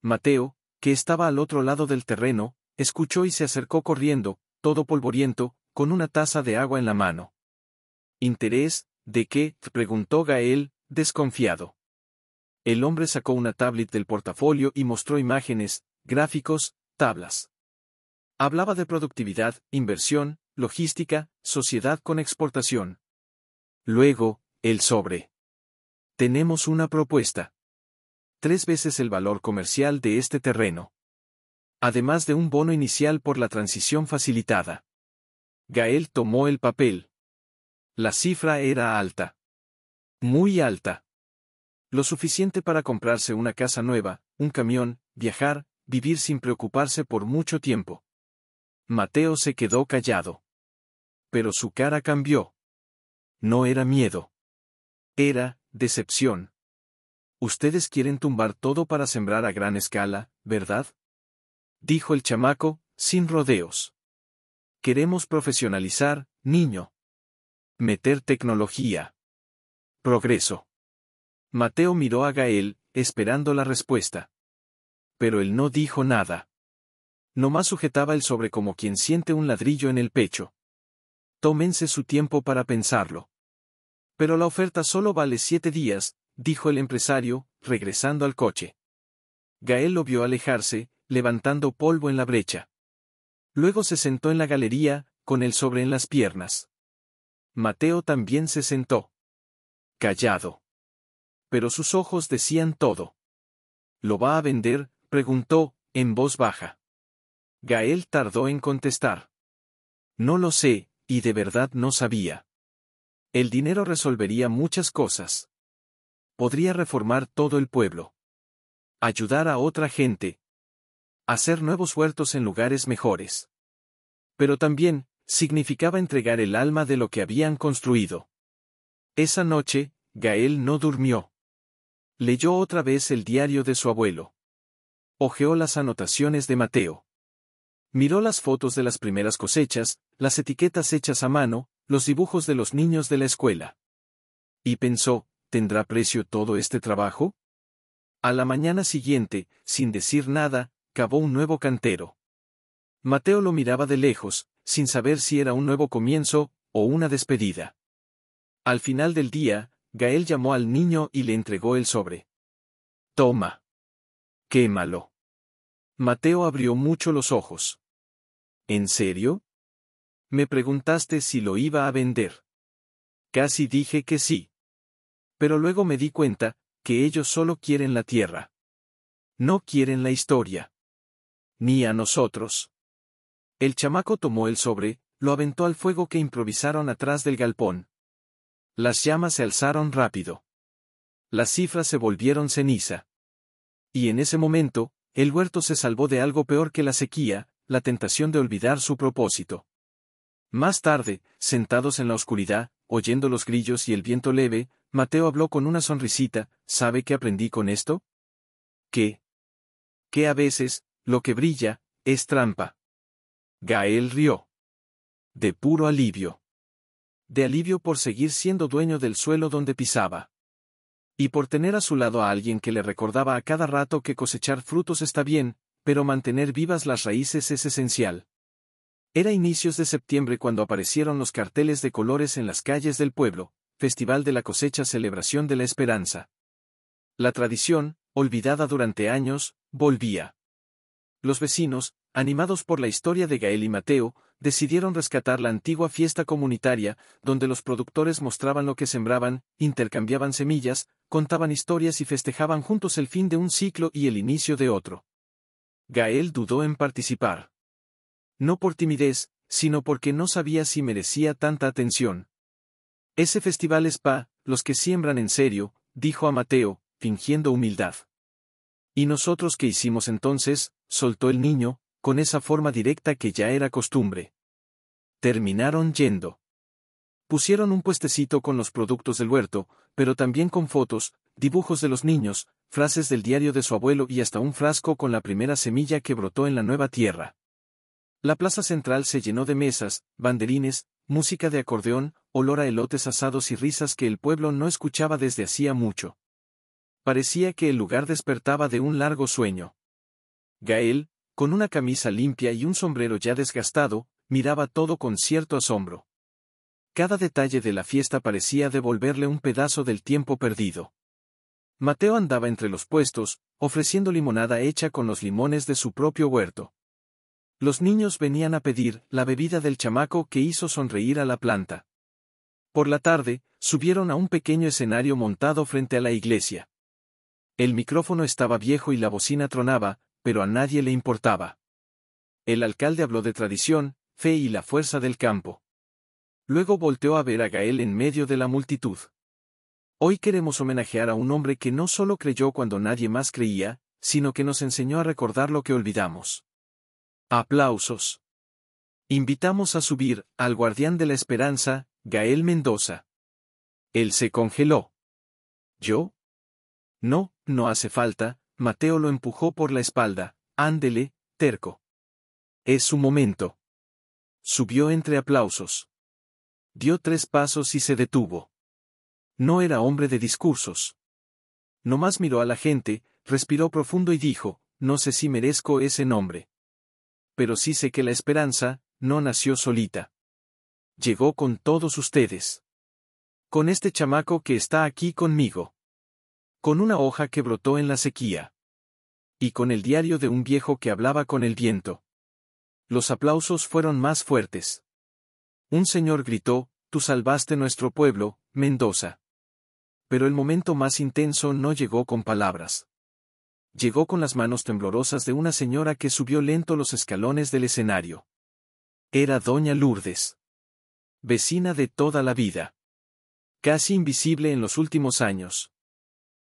Mateo, que estaba al otro lado del terreno, escuchó y se acercó corriendo, todo polvoriento, con una taza de agua en la mano. ¿Interés? ¿De qué?, preguntó Gael, desconfiado. El hombre sacó una tablet del portafolio y mostró imágenes, gráficos, tablas. Hablaba de productividad, inversión, logística, sociedad con exportación. Luego, el sobre. Tenemos una propuesta. 3 veces el valor comercial de este terreno. Además de un bono inicial por la transición facilitada. Gael tomó el papel. La cifra era alta. Muy alta. Lo suficiente para comprarse una casa nueva, un camión, viajar, vivir sin preocuparse por mucho tiempo. Mateo se quedó callado. Pero su cara cambió. No era miedo. Era decepción. Ustedes quieren tumbar todo para sembrar a gran escala, ¿verdad? Dijo el chamaco, sin rodeos. Queremos profesionalizar, niño. Meter tecnología. Progreso. Mateo miró a Gael, esperando la respuesta. Pero él no dijo nada. Nomás sujetaba el sobre como quien siente un ladrillo en el pecho. Tómense su tiempo para pensarlo. Pero la oferta solo vale 7 días, dijo el empresario, regresando al coche. Gael lo vio alejarse, levantando polvo en la brecha. Luego se sentó en la galería, con el sobre en las piernas. Mateo también se sentó. Callado. Pero sus ojos decían todo. ¿Lo va a vender?, preguntó, en voz baja. Gael tardó en contestar. No lo sé, y de verdad no sabía. El dinero resolvería muchas cosas. Podría reformar todo el pueblo. Ayudar a otra gente. Hacer nuevos huertos en lugares mejores. Pero también, significaba entregar el alma de lo que habían construido. Esa noche, Gael no durmió. Leyó otra vez el diario de su abuelo. Hojeó las anotaciones de Mateo. Miró las fotos de las primeras cosechas, las etiquetas hechas a mano, los dibujos de los niños de la escuela. Y pensó, ¿tendrá precio todo este trabajo? A la mañana siguiente, sin decir nada, cavó un nuevo cantero. Mateo lo miraba de lejos, sin saber si era un nuevo comienzo o una despedida. Al final del día, Gael llamó al niño y le entregó el sobre. Toma. Quémalo. Mateo abrió mucho los ojos. ¿En serio? Me preguntaste si lo iba a vender. Casi dije que sí. Pero luego me di cuenta que ellos solo quieren la tierra. No quieren la historia. Ni a nosotros. El chamaco tomó el sobre, lo aventó al fuego que improvisaron atrás del galpón. Las llamas se alzaron rápido. Las cifras se volvieron ceniza. Y en ese momento, el huerto se salvó de algo peor que la sequía, la tentación de olvidar su propósito. Más tarde, sentados en la oscuridad, oyendo los grillos y el viento leve, Mateo habló con una sonrisita. ¿Sabe qué aprendí con esto? ¿Qué? Que a veces, lo que brilla, es trampa. Gael rió. De puro alivio. De alivio por seguir siendo dueño del suelo donde pisaba. Y por tener a su lado a alguien que le recordaba a cada rato que cosechar frutos está bien, pero mantener vivas las raíces es esencial. Era inicios de septiembre cuando aparecieron los carteles de colores en las calles del pueblo, Festival de la Cosecha, Celebración de la Esperanza. La tradición, olvidada durante años, volvía. Los vecinos, animados por la historia de Gael y Mateo, decidieron rescatar la antigua fiesta comunitaria, donde los productores mostraban lo que sembraban, intercambiaban semillas, contaban historias y festejaban juntos el fin de un ciclo y el inicio de otro. Gael dudó en participar. No por timidez, sino porque no sabía si merecía tanta atención. Ese festival es para los que siembran en serio, dijo a Mateo, fingiendo humildad. ¿Y nosotros qué hicimos entonces?, soltó el niño, con esa forma directa que ya era costumbre. Terminaron yendo. Pusieron un puestecito con los productos del huerto, pero también con fotos, dibujos de los niños, frases del diario de su abuelo y hasta un frasco con la primera semilla que brotó en la nueva tierra. La plaza central se llenó de mesas, banderines, música de acordeón, olor a elotes asados y risas que el pueblo no escuchaba desde hacía mucho. Parecía que el lugar despertaba de un largo sueño. Gael, con una camisa limpia y un sombrero ya desgastado, miraba todo con cierto asombro. Cada detalle de la fiesta parecía devolverle un pedazo del tiempo perdido. Mateo andaba entre los puestos, ofreciendo limonada hecha con los limones de su propio huerto. Los niños venían a pedir la bebida del chamaco que hizo sonreír a la planta. Por la tarde, subieron a un pequeño escenario montado frente a la iglesia. El micrófono estaba viejo y la bocina tronaba, pero a nadie le importaba. El alcalde habló de tradición, fe y la fuerza del campo. Luego volteó a ver a Gael en medio de la multitud. Hoy queremos homenajear a un hombre que no solo creyó cuando nadie más creía, sino que nos enseñó a recordar lo que olvidamos. Aplausos. Invitamos a subir al guardián de la esperanza, Gael Mendoza. Él se congeló. ¿Yo? No, no hace falta. Mateo lo empujó por la espalda. Ándele, terco. Es su momento. Subió entre aplausos. Dio 3 pasos y se detuvo. No era hombre de discursos. Nomás miró a la gente, respiró profundo y dijo, no sé si merezco ese nombre. Pero sí sé que la esperanza no nació solita. Llegó con todos ustedes. Con este chamaco que está aquí conmigo. Con una hoja que brotó en la sequía. Y con el diario de un viejo que hablaba con el viento. Los aplausos fueron más fuertes. Un señor gritó, tú salvaste nuestro pueblo, Mendoza. Pero el momento más intenso no llegó con palabras. Llegó con las manos temblorosas de una señora que subió lento los escalones del escenario. Era doña Lourdes. Vecina de toda la vida. Casi invisible en los últimos años.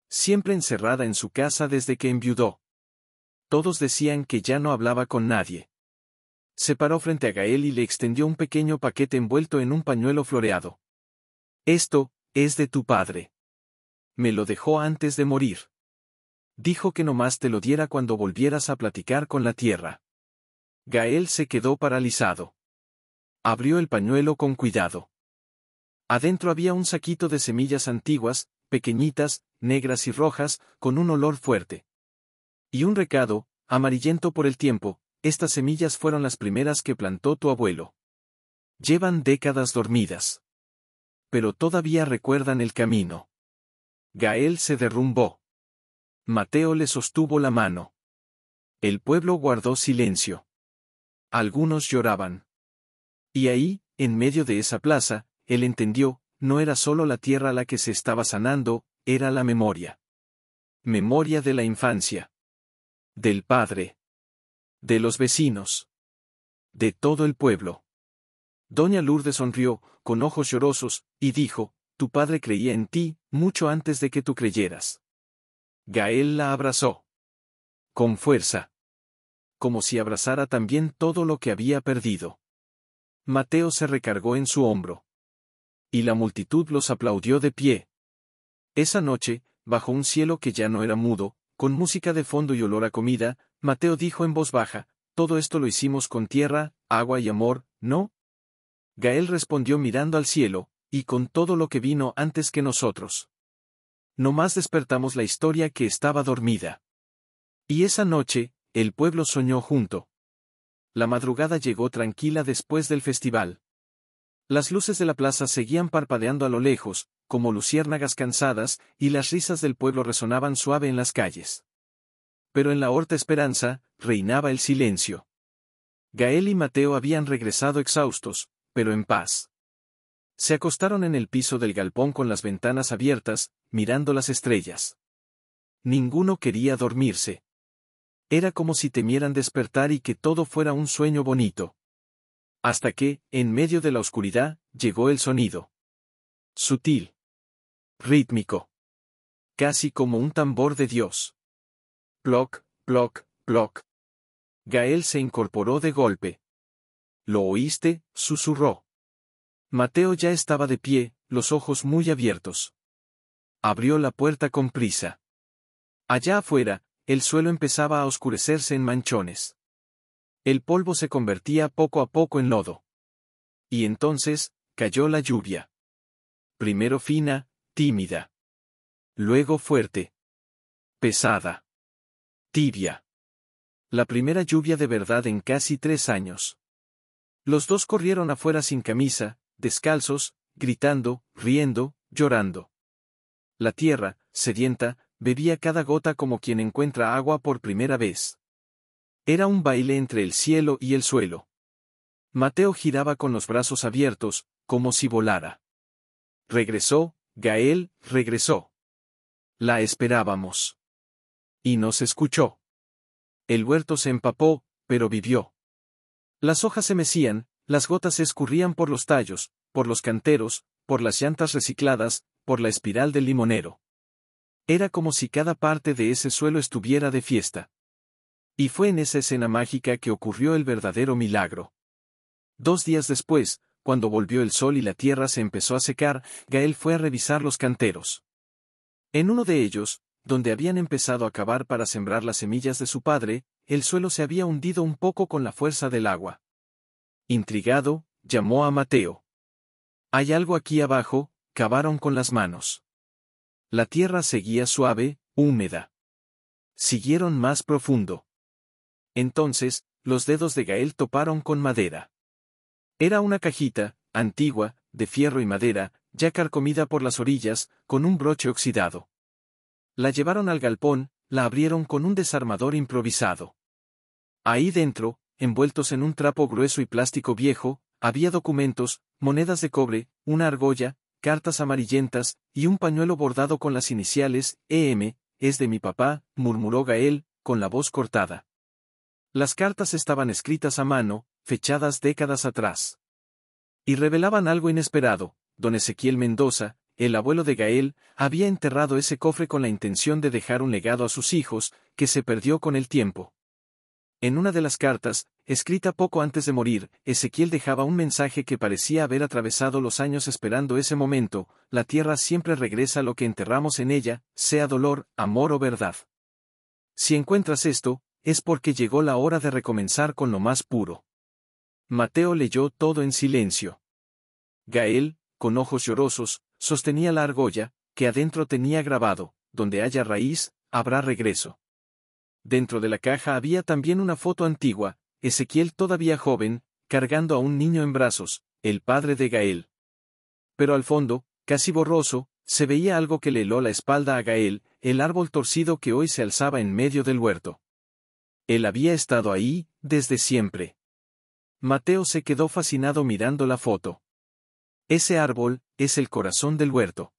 Siempre encerrada en su casa desde que enviudó. Todos decían que ya no hablaba con nadie. Se paró frente a Gael y le extendió un pequeño paquete envuelto en un pañuelo floreado. Esto es de tu padre. Me lo dejó antes de morir. Dijo que nomás te lo diera cuando volvieras a platicar con la tierra. Gael se quedó paralizado. Abrió el pañuelo con cuidado. Adentro había un saquito de semillas antiguas, pequeñitas, negras y rojas, con un olor fuerte. Y un recado, amarillento por el tiempo: estas semillas fueron las primeras que plantó tu abuelo. Llevan décadas dormidas. Pero todavía recuerdan el camino. Gael se derrumbó. Mateo le sostuvo la mano. El pueblo guardó silencio. Algunos lloraban. Y ahí, en medio de esa plaza, él entendió, no era solo la tierra la que se estaba sanando, era la memoria. Memoria de la infancia. Del padre. De los vecinos. De todo el pueblo. Doña Lourdes sonrió, con ojos llorosos, y dijo: tu padre creía en ti, mucho antes de que tú creyeras. Gael la abrazó. Con fuerza. Como si abrazara también todo lo que había perdido. Mateo se recargó en su hombro. Y la multitud los aplaudió de pie. Esa noche, bajo un cielo que ya no era mudo, con música de fondo y olor a comida, Mateo dijo en voz baja: todo esto lo hicimos con tierra, agua y amor, ¿no? Gael respondió mirando al cielo: y con todo lo que vino antes que nosotros. Nomás despertamos la historia que estaba dormida. Y esa noche, el pueblo soñó junto. La madrugada llegó tranquila después del festival. Las luces de la plaza seguían parpadeando a lo lejos, como luciérnagas cansadas, y las risas del pueblo resonaban suave en las calles. Pero en la Horta Esperanza, reinaba el silencio. Gael y Mateo habían regresado exhaustos, pero en paz. Se acostaron en el piso del galpón con las ventanas abiertas, mirando las estrellas. Ninguno quería dormirse. Era como si temieran despertar y que todo fuera un sueño bonito. Hasta que, en medio de la oscuridad, llegó el sonido. Sutil. Rítmico. Casi como un tambor de Dios. Ploc, ploc, ploc. Gael se incorporó de golpe. ¿Lo oíste?, susurró. Mateo ya estaba de pie, los ojos muy abiertos. Abrió la puerta con prisa. Allá afuera, el suelo empezaba a oscurecerse en manchones. El polvo se convertía poco a poco en lodo. Y entonces, cayó la lluvia. Primero fina, tímida. Luego fuerte. Pesada. Tibia. La primera lluvia de verdad en casi 3 años. Los dos corrieron afuera sin camisa, descalzos, gritando, riendo, llorando. La tierra, sedienta, bebía cada gota como quien encuentra agua por primera vez. Era un baile entre el cielo y el suelo. Mateo giraba con los brazos abiertos, como si volara. Regresó, Gael, regresó. La esperábamos. Y nos escuchó. El huerto se empapó, pero vivió. Las hojas se mecían, las gotas se escurrían por los tallos, por los canteros, por las llantas recicladas, por la espiral del limonero. Era como si cada parte de ese suelo estuviera de fiesta. Y fue en esa escena mágica que ocurrió el verdadero milagro. 2 días después, cuando volvió el sol y la tierra se empezó a secar, Gael fue a revisar los canteros. En uno de ellos, donde habían empezado a cavar para sembrar las semillas de su padre, el suelo se había hundido un poco con la fuerza del agua. Intrigado, llamó a Mateo. «¿Hay algo aquí abajo?», cavaron con las manos. La tierra seguía suave, húmeda. Siguieron más profundo. Entonces, los dedos de Gael toparon con madera. Era una cajita, antigua, de fierro y madera, ya carcomida por las orillas, con un broche oxidado. La llevaron al galpón, la abrieron con un desarmador improvisado. Ahí dentro, envueltos en un trapo grueso y plástico viejo, había documentos, monedas de cobre, una argolla, cartas amarillentas, y un pañuelo bordado con las iniciales, EM, es de mi papá, murmuró Gael, con la voz cortada. Las cartas estaban escritas a mano, fechadas décadas atrás. Y revelaban algo inesperado: don Ezequiel Mendoza, el abuelo de Gael, había enterrado ese cofre con la intención de dejar un legado a sus hijos, que se perdió con el tiempo. En una de las cartas, escrita poco antes de morir, Ezequiel dejaba un mensaje que parecía haber atravesado los años esperando ese momento: la tierra siempre regresa lo que enterramos en ella, sea dolor, amor o verdad. Si encuentras esto, es porque llegó la hora de recomenzar con lo más puro. Mateo leyó todo en silencio. Gael, con ojos llorosos, sostenía la argolla, que adentro tenía grabado: donde haya raíz, habrá regreso. Dentro de la caja había también una foto antigua: Ezequiel todavía joven, cargando a un niño en brazos, el padre de Gael. Pero al fondo, casi borroso, se veía algo que le heló la espalda a Gael: el árbol torcido que hoy se alzaba en medio del huerto. Él había estado ahí, desde siempre. Mateo se quedó fascinado mirando la foto. Ese árbol es el corazón del huerto.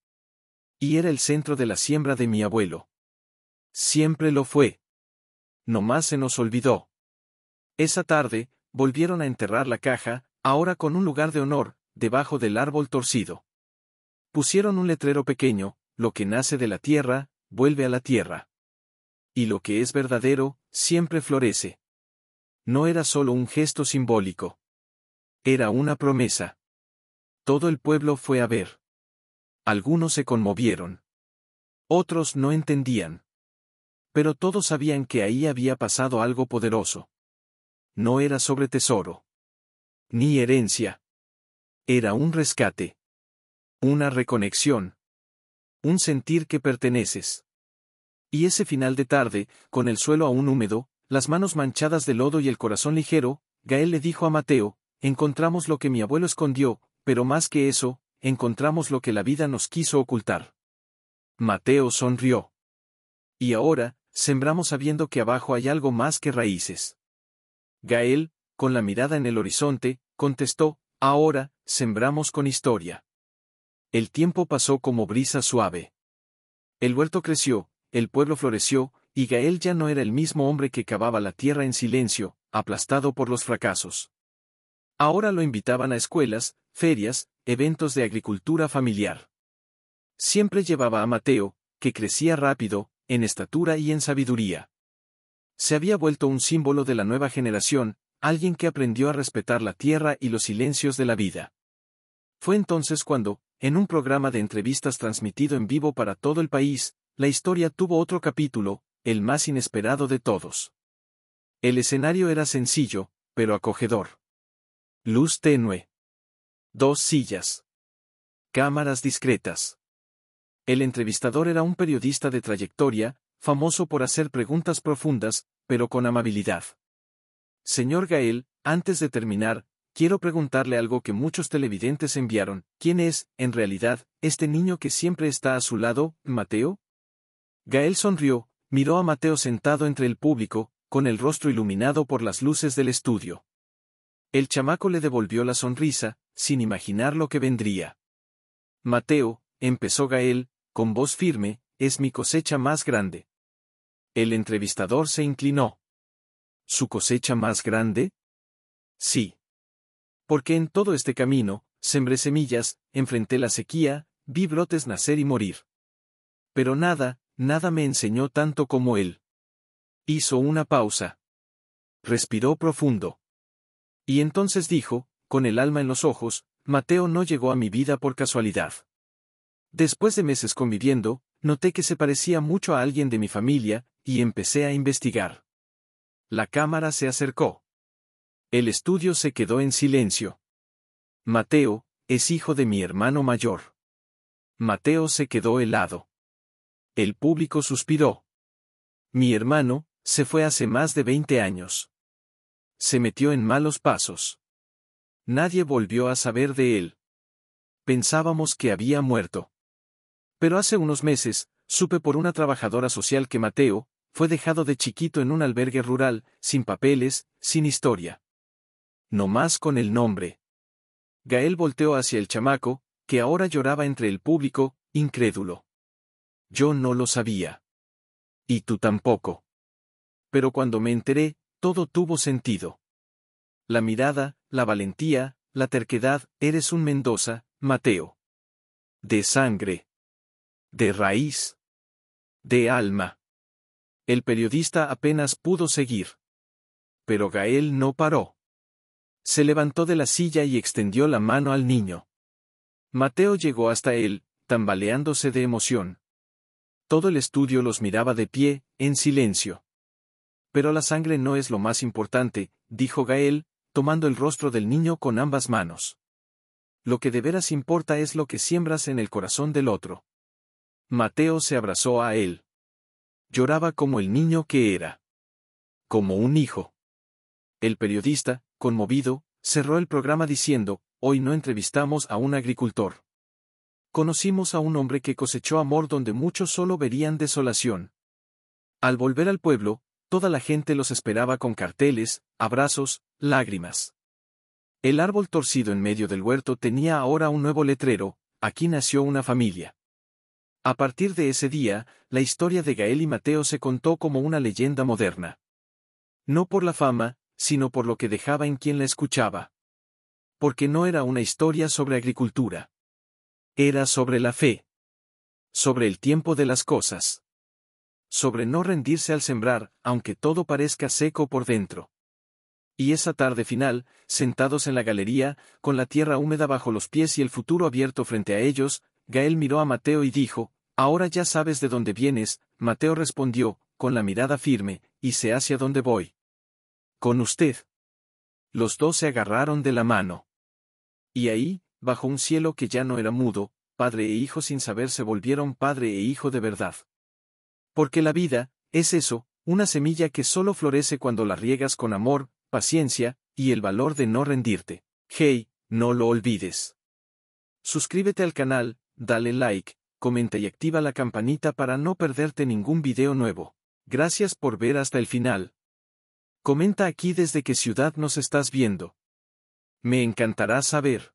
Y era el centro de la siembra de mi abuelo. Siempre lo fue. Nomás se nos olvidó. Esa tarde, volvieron a enterrar la caja, ahora con un lugar de honor, debajo del árbol torcido. Pusieron un letrero pequeño: lo que nace de la tierra, vuelve a la tierra. Y lo que es verdadero, siempre florece. No era solo un gesto simbólico. Era una promesa. Todo el pueblo fue a ver. Algunos se conmovieron. Otros no entendían. Pero todos sabían que ahí había pasado algo poderoso. No era sobre tesoro. Ni herencia. Era un rescate. Una reconexión. Un sentir que perteneces. Y ese final de tarde, con el suelo aún húmedo, las manos manchadas de lodo y el corazón ligero, Gael le dijo a Mateo: encontramos lo que mi abuelo escondió, pero más que eso, encontramos lo que la vida nos quiso ocultar. Mateo sonrió. Y ahora, sembramos sabiendo que abajo hay algo más que raíces. Gael, con la mirada en el horizonte, contestó: ahora, sembramos con historia. El tiempo pasó como brisa suave. El huerto creció, el pueblo floreció, y Gael ya no era el mismo hombre que cavaba la tierra en silencio, aplastado por los fracasos. Ahora lo invitaban a escuelas, ferias, eventos de agricultura familiar. Siempre llevaba a Mateo, que crecía rápido, en estatura y en sabiduría. Se había vuelto un símbolo de la nueva generación, alguien que aprendió a respetar la tierra y los silencios de la vida. Fue entonces cuando, en un programa de entrevistas transmitido en vivo para todo el país, la historia tuvo otro capítulo, el más inesperado de todos. El escenario era sencillo, pero acogedor. Luz tenue. 2 sillas. Cámaras discretas. El entrevistador era un periodista de trayectoria, famoso por hacer preguntas profundas, pero con amabilidad. Señor Gael, antes de terminar, quiero preguntarle algo que muchos televidentes enviaron: ¿quién es, en realidad, este niño que siempre está a su lado, Mateo? Gael sonrió, miró a Mateo sentado entre el público, con el rostro iluminado por las luces del estudio. El chamaco le devolvió la sonrisa, sin imaginar lo que vendría. Mateo, empezó Gael, con voz firme, es mi cosecha más grande. El entrevistador se inclinó. ¿Su cosecha más grande? Sí. Porque en todo este camino, sembré semillas, enfrenté la sequía, vi brotes nacer y morir. Pero nada me enseñó tanto como él. Hizo una pausa. Respiró profundo. Y entonces dijo, con el alma en los ojos: Mateo no llegó a mi vida por casualidad. Después de meses conviviendo, noté que se parecía mucho a alguien de mi familia, y empecé a investigar. La cámara se acercó. El estudio se quedó en silencio. Mateo, es hijo de mi hermano mayor. Mateo se quedó helado. El público suspiró. Mi hermano, se fue hace más de 20 años. Se metió en malos pasos. Nadie volvió a saber de él. Pensábamos que había muerto. Pero hace unos meses, supe por una trabajadora social que Mateo fue dejado de chiquito en un albergue rural, sin papeles, sin historia. No más con el nombre. Gael volteó hacia el chamaco, que ahora lloraba entre el público, incrédulo. Yo no lo sabía. Y tú tampoco. Pero cuando me enteré, todo tuvo sentido. La mirada, la valentía, la terquedad, eres un Mendoza, Mateo. De sangre. De raíz. De alma. El periodista apenas pudo seguir. Pero Gael no paró. Se levantó de la silla y extendió la mano al niño. Mateo llegó hasta él, tambaleándose de emoción. Todo el estudio los miraba de pie, en silencio. Pero la sangre no es lo más importante, dijo Gael, tomando el rostro del niño con ambas manos. Lo que de veras importa es lo que siembras en el corazón del otro. Mateo se abrazó a él. Lloraba como el niño que era. Como un hijo. El periodista, conmovido, cerró el programa diciendo, hoy no entrevistamos a un agricultor. Conocimos a un hombre que cosechó amor donde muchos solo verían desolación. Al volver al pueblo, toda la gente los esperaba con carteles, abrazos, lágrimas. El árbol torcido en medio del huerto tenía ahora un nuevo letrero, aquí nació una familia. A partir de ese día, la historia de Gael y Mateo se contó como una leyenda moderna. No por la fama, sino por lo que dejaba en quien la escuchaba. Porque no era una historia sobre agricultura. Era sobre la fe. Sobre el tiempo de las cosas. Sobre no rendirse al sembrar, aunque todo parezca seco por dentro. Y esa tarde final, sentados en la galería, con la tierra húmeda bajo los pies y el futuro abierto frente a ellos, Gael miró a Mateo y dijo, ahora ya sabes de dónde vienes. Mateo respondió, con la mirada firme, y sé hacia dónde voy. Con usted. Los dos se agarraron de la mano. Y ahí, bajo un cielo que ya no era mudo, padre e hijo sin saber se volvieron padre e hijo de verdad. Porque la vida, es eso, una semilla que solo florece cuando la riegas con amor, paciencia, y el valor de no rendirte. Hey, no lo olvides. Suscríbete al canal, dale like, comenta y activa la campanita para no perderte ningún video nuevo. Gracias por ver hasta el final. Comenta aquí desde qué ciudad nos estás viendo. Me encantará saber.